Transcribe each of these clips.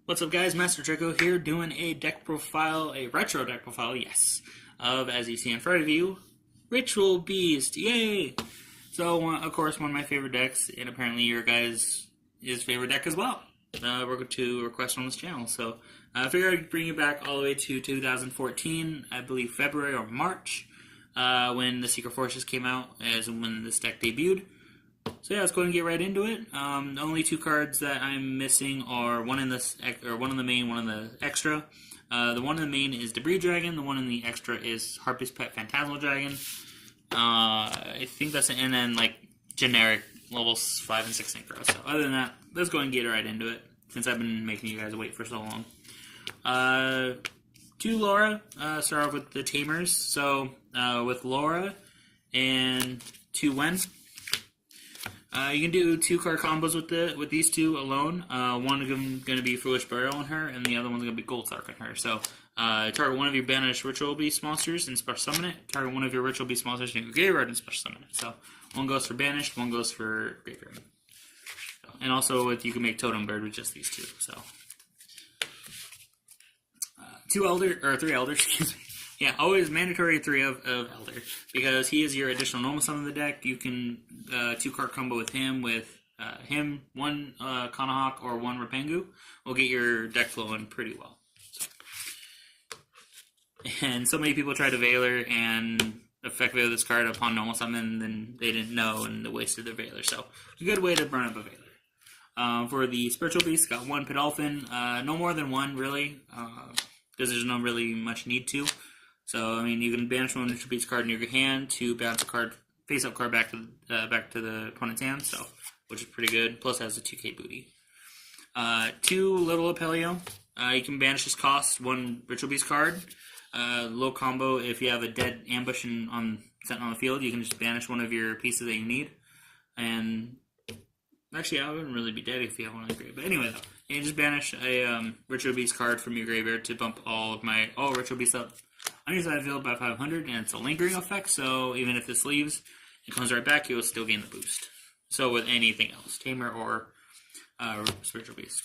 What's up, guys? Master Draco here, doing a deck profile, a retro deck profile, yes, of, as you see in front of you, Ritual Beast, yay! So, of course, one of my favorite decks, and apparently your guys' favorite deck as well. We're going to request on this channel, so I figured I'd bring you back all the way to 2014, I believe February or March, when the Secret Forces came out, as when this deck debuted. So yeah, let's go ahead and get right into it. The only two cards that I'm missing are one in the main, one in the extra. The one in the main is Debris Dragon. The one in the extra is Harpy's Pet Phantasmal Dragon. I think that's it. And then like generic levels 5 and 6 synchro. So other than that, let's go ahead and get right into it. Since I've been making you guys wait for so long. To Laura, start off with the Tamers. So with Laura and to Wen. You can do 2-card combos with these two alone. One of them going to be Foolish Burial on her, and the other one's going to be Goldsark on her. So, target one of your banished Ritual Beast monsters and special summon it. Target one of your Ritual Beast monsters in your graveyard and special summon it. So, one goes for banished, one goes for graveyard. So, and also, you can make Totem Bird with just these two. So, 3 elders, excuse me. Yeah, always mandatory 3 of Elder, because he is your additional normal summon in the deck. You can 2-card combo with him, one Kanahawk or one Rapengu will get your deck flowing pretty well. So. And so many people try to Veiler and effect Veiler this card upon normal summon, and then they didn't know and they wasted their Veiler. So, it's a good way to burn up a Veiler. For the Spiritual Beast, got 1 Pedalfin, no more than 1 really, because there's no really much need to. So, I mean, you can banish one Ritual Beast card in your hand to bounce a card, face-up card back to the opponent's hand, so, which is pretty good. Plus, it has a 2k booty. 2 Little Apelio. You can banish this cost 1 Ritual Beast card. Low combo, if you have a dead ambush sitting on the field, you can just banish one of your pieces that you need. And, actually, I wouldn't really be dead if you have one on the grave. But anyway, though, you can just banish a Ritual Beast card from your graveyard to bump all Ritual Beasts up on your side of the field by 500, and it's a lingering effect, so even if this leaves, it comes right back, you will still gain the boost. So with anything else, Tamer or Spiritual Beast.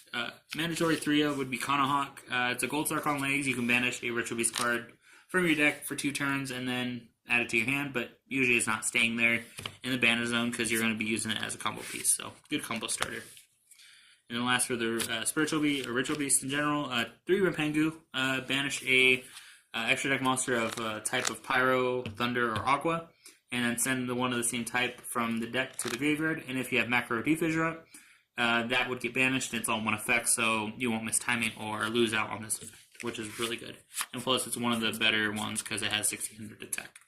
Mandatory 3 of would be Kanahawk. It's a Goldsark on legs. You can banish a Ritual Beast card from your deck for 2 turns and then add it to your hand, but usually it's not staying there in the banner zone because you're going to be using it as a combo piece, so good combo starter. And then last for the Spiritual Beast, or Ritual Beast in general, 3 Rapengu. Banish a extra deck monster of type of Pyro, Thunder, or Aqua, and then send the one of the same type from the deck to the graveyard. And if you have Macro Defissure up, that would get banished, and it's all one effect, so you won't miss timing or lose out on this effect, which is really good. And plus, it's one of the better ones because it has 1600 attack.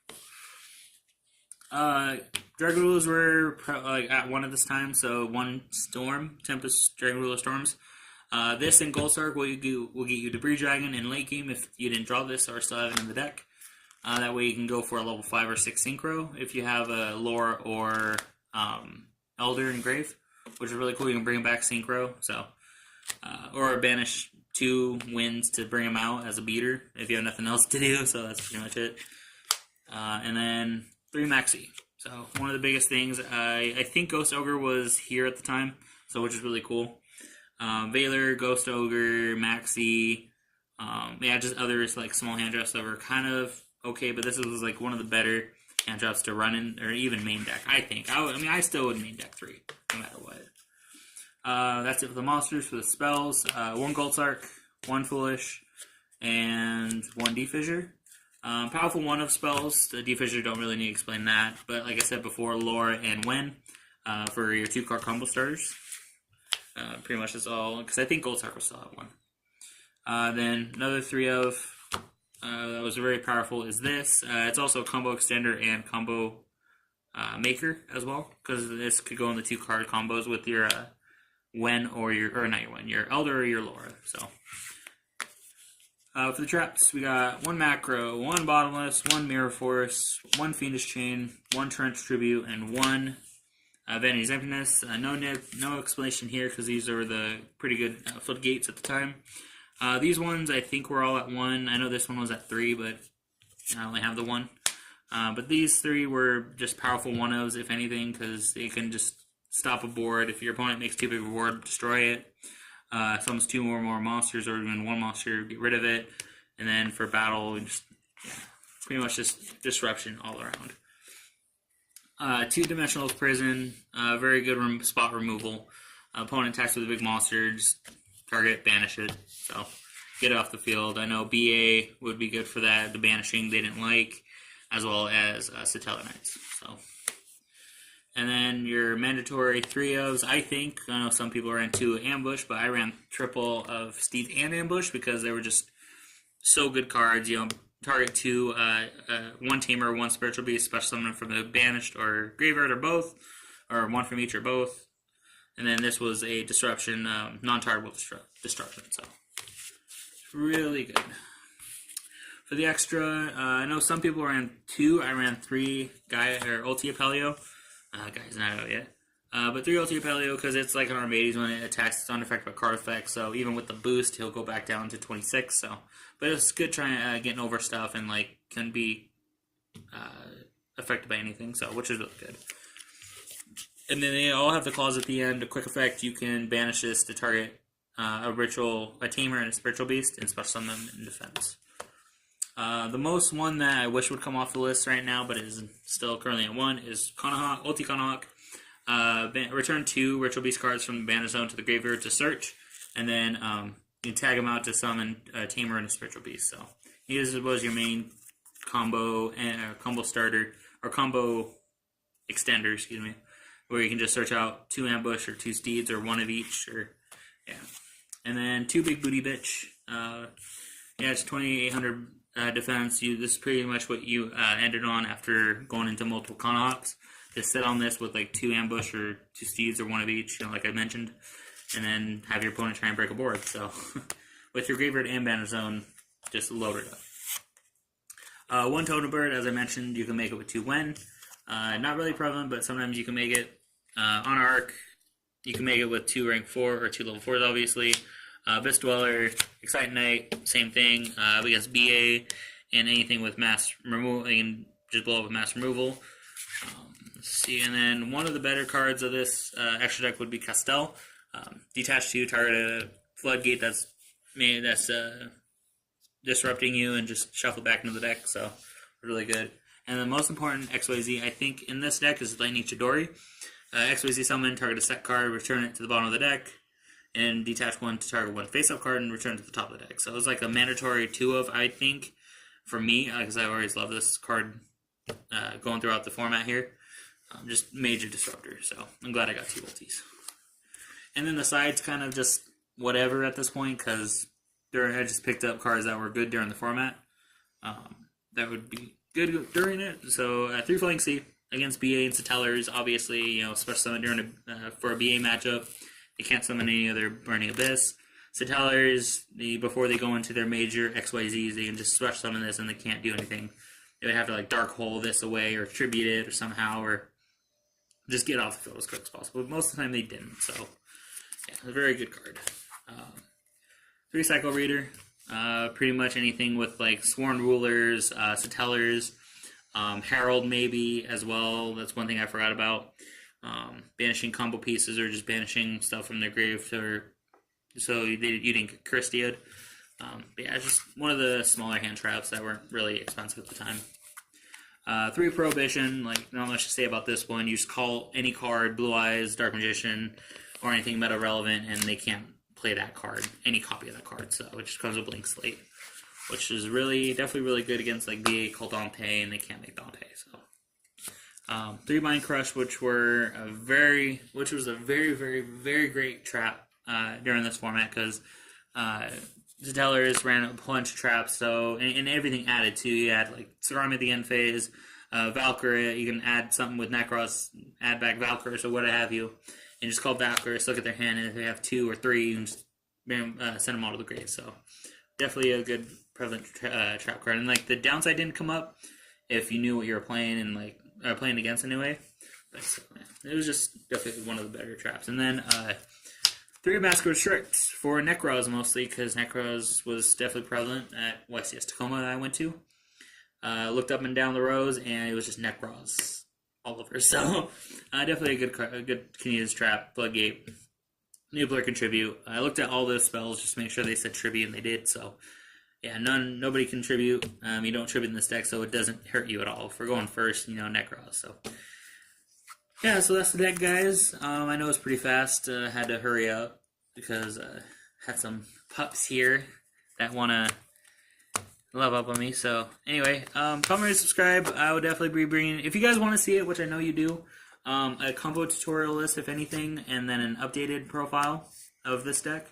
Dragon Rulers were at 1 at this time, so 1 Storm, Tempest, Dragon Ruler Storms. This and Goldsark will get you Debris Dragon in late game if you didn't draw this or still have it in the deck. That way you can go for a level 5 or 6 synchro if you have a Lore or Elder in Grave, which is really cool. You can bring back synchro, so or banish 2 Winds to bring them out as a beater if you have nothing else to do. So that's pretty much it. And then 3 Maxi. So one of the biggest things, I think Ghost Ogre was here at the time, so which is really cool. Veiler, Ghost Ogre, Maxi, yeah, just others like small hand drops that were kind of okay, but this was like one of the better hand drops to run in, or even main deck, I think. I still would main deck 3, no matter what. That's it for the monsters. For the spells, 1 Goldsark, 1 Foolish, and 1 Defissure. Powerful 1 of spells. The Defissure don't really need to explain that, but like I said before, Laura and Wen for your 2-card combo starters. Pretty much that's all, because I think Goldsark will still have 1. Then another 3 of that was very powerful is this. It's also a combo extender and combo maker as well, because this could go in the 2-card combos with your Wen or your Elder or your Laura. So for the traps, we got 1 Macro, 1 Bottomless, 1 Mirror Force, 1 Fiendish Chain, 1 Trench Tribute, and 1 Vanity's Emptiness. No explanation here because these are the pretty good floodgates at the time. These ones I think were all at 1. I know this one was at 3, but I only have the 1. But these 3 were just powerful 1-ofs, if anything, because they can just stop a board. If your opponent makes too big a board, destroy it. Summons 2 or more monsters, or even 1 monster, get rid of it. And then for battle, just pretty much just disruption all around. 2-dimensional prison, very good spot removal. Opponent attacks with a big monster, just target, banish it. So get it off the field. I know BA would be good for that. The banishing they didn't like, as well as Satellar Knights. So, and then your mandatory 3 ofs. I know some people ran 2 ambush, but I ran triple of Steeds and ambush because they were just so good cards. Target 2, 1 tamer, 1 spiritual beast, special summon from the banished or graveyard or both, or 1 from each or both. And then this was a disruption, non-targetable destruction. So really good. For the extra, I know some people ran 2. I ran 3 Ulti Apelio. Guy's not out yet. But 3 Ulti Apelio because it's like an Armades when it attacks, it's unaffected by card effects. So even with the boost, he'll go back down to 26. So, but it's good trying getting over stuff and like can be affected by anything. So, which is really good. And then they all have the clause at the end. A quick effect: you can banish this to target a tamer, and a spiritual beast, and special summon them in defense. The most one that I wish would come off the list right now, but is still currently at 1, is Kanahawk, Ulti Kanahawk. Return 2 Ritual Beast cards from the Banish Zone to the graveyard to search, and then you can tag them out to summon a Tamer and a Spiritual Beast. So this was your main combo starter, or combo extender, excuse me, where you can just search out 2 ambush or 2 steeds or 1 of each, and then 2 big booty bitch. It's 2,800 defense. This is pretty much what you ended on after going into multiple Kanahawks. Just sit on this with like 2 ambush or 2 steeds or 1 of each, like I mentioned, and then have your opponent try and break a board. So with your graveyard and Banish Zone, just load it up. 1 Totem Bird, as I mentioned, you can make it with 2 Wen. Not really prevalent, but sometimes you can make it on Arc. You can make it with 2 rank 4 or 2 level 4s, obviously. Abyss Dweller, Excite Knight, same thing. Against BA and anything with mass removal, you can just blow up with mass removal. Let's see, and then one of the better cards of this extra deck would be Castel. Detach 2, target a floodgate that's disrupting you, and just shuffle back into the deck. So really good. And the most important XYZ I think in this deck is Lightning Chidori. XYZ summon, target a set card, return it to the bottom of the deck, and detach 1 to target 1 face-up card and return it to the top of the deck. So it was like a mandatory 2 of, I think, for me, because I always love this card going throughout the format here. Just major disruptor, so I'm glad I got 2 ultis. And then the side's kind of just whatever at this point, because I just picked up cards that were good during the format. That would be good during it. So 3 Flying Sea against BA and Satellars, obviously, special summon during for a BA matchup. They can't summon any other Burning Abyss. Satellars, before they go into their major XYZs, they can just special summon this and they can't do anything. They would have to like Dark Hole this away or tribute it or somehow, or just get off the field as quick as possible. But most of the time they didn't, so yeah, a very good card. 3 Cycle Reader, pretty much anything with like Sworn Rulers, Satellars, Herald maybe as well. That's one thing I forgot about. Banishing combo pieces or just banishing stuff from their grave so you didn't get Christiad. But yeah, just one of the smaller hand traps that weren't really expensive at the time. 3 Prohibition, like not much to say about this one. You just call any card, Blue Eyes, Dark Magician, or anything meta relevant, and they can't play that card, any copy of that card. So it just comes with Blank Slate, which is definitely really good against like BA, Cult Dante, and they can't make Dante. So 3 Mind Crush, which was a very, very great trap during this format, because Satellars ran a bunch of traps, so and everything added too. You had like Sagarm at the end phase, Valkyrie. You can add something with Necros, add back Valkyrie or what have you, and just call Valkyrie. Look at their hand, and if they have 2 or 3, you can just send them all to the grave. So definitely a good prevalent trap card. And like the downside didn't come up if you knew what you were playing and like playing against anyway. But so, yeah, it was just definitely one of the better traps. And then 3 Massacre Strix for Necros mostly, because Necros was definitely prevalent at YCS Tacoma that I went to. Looked up and down the rows, and it was just Necros all over. So definitely a good Kinesis trap, Floodgate. Nibbler can tribute. I looked at all those spells just to make sure they said tribute, and they did. So yeah, nobody can tribute. You don't tribute in this deck, so it doesn't hurt you at all. If we're going first, Necros. So yeah, so that's the deck, guys. I know it's pretty fast. Had to hurry up because had some pups here that want to love up on me. So anyway, comment and subscribe. I would definitely be bringing, if you guys want to see it, which I know you do, a combo tutorial list, if anything, and then an updated profile of this deck.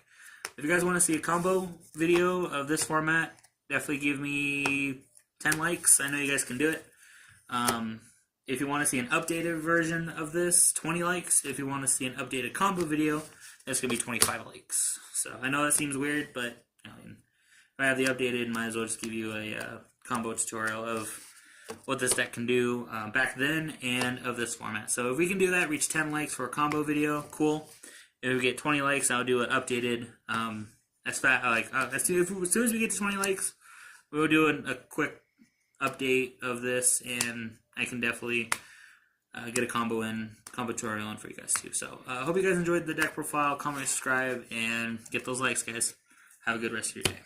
If you guys want to see a combo video of this format, definitely give me 10 likes. I know you guys can do it. If you want to see an updated version of this, 20 likes. If you want to see an updated combo video, that's going to be 25 likes. So I know that seems weird, but if I have the updated, might as well just give you a combo tutorial of what this deck can do back then and of this format. So if we can do that, reach 10 likes for a combo video, cool. If we get 20 likes, I'll do an updated. As soon as we get to 20 likes, we'll do a quick update of this, and I can definitely get a combo tutorial in for you guys too. So I hope you guys enjoyed the deck profile. Comment, subscribe, and get those likes, guys. Have a good rest of your day.